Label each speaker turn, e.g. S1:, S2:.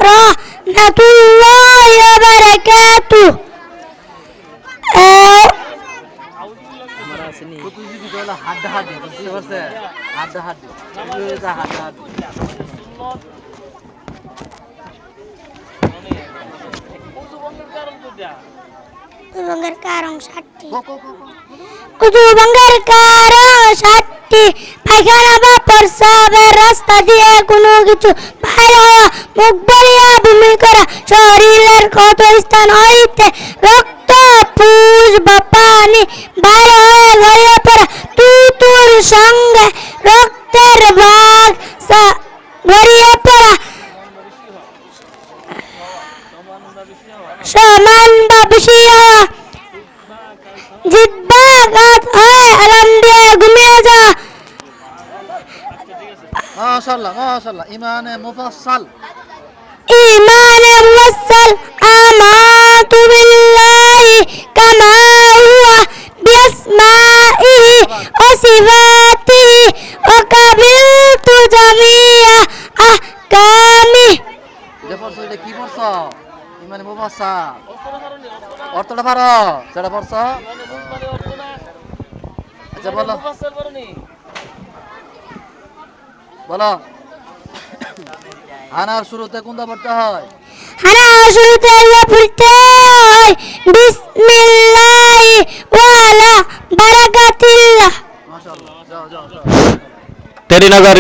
S1: রাহমাতুল্লাহি ওয়া বারাকাতুহু।
S2: প্রতিযোগিতা হলো হাড্ডাহাড্ডি, বুঝতে পারছেন? হাড্ডাহাড্ডি, হাড্ডাহাড্ডি।
S1: উজুভঙ্গের কারণ 7টি। উজুভঙ্গের কারণ 7টি। পায়খানা বা প্রস্রাবের রাস্তা দিয়ে কোনো কিছু বাইর হওয়া, মুখ ভরিয়া বমি করা, শরীরের ক্ষত স্থান হইতে রক্ত, পুষ বা পানি বাইর হয়ে গড়িয়ে পড়া, তুতুর সঙ্গে রক্তের ভাগ গড়িয়ে পড়া, সমান বা বেশি হওয়া, জিহ্বাঘাত হয়ে অ্যালার্ম দিয়ে ঘুমিয়ে যাওয়া।
S2: মাশাআল্লাহ, মাশাআল্লাহ। ইমানে মুফাসসাল।
S1: ইমানে মুফাসসাল আমানতু বিল্লাহি কামা হুয়া বিআসমাইহি ওয়া সিফাতিহি ওয়া কাবিলতু জামিআ আহকামিহি।
S2: যে পড়ছো এটা কি পড়ছো? ইমানে মুফাসসাল। অর্থটা পারো? যেটা পড়ছো? আচ্ছা বলো, বলো। হানার শুরুতে কোনটা পড়তে হয়?
S1: হানার শুরুতে পড়তে হয় বিসমিল্লাহি ওয়া আলা বারাকাতিল্লাহ।
S2: মাশাআল্লাহ। যাও যাও যাও।
S3: টেরিনগর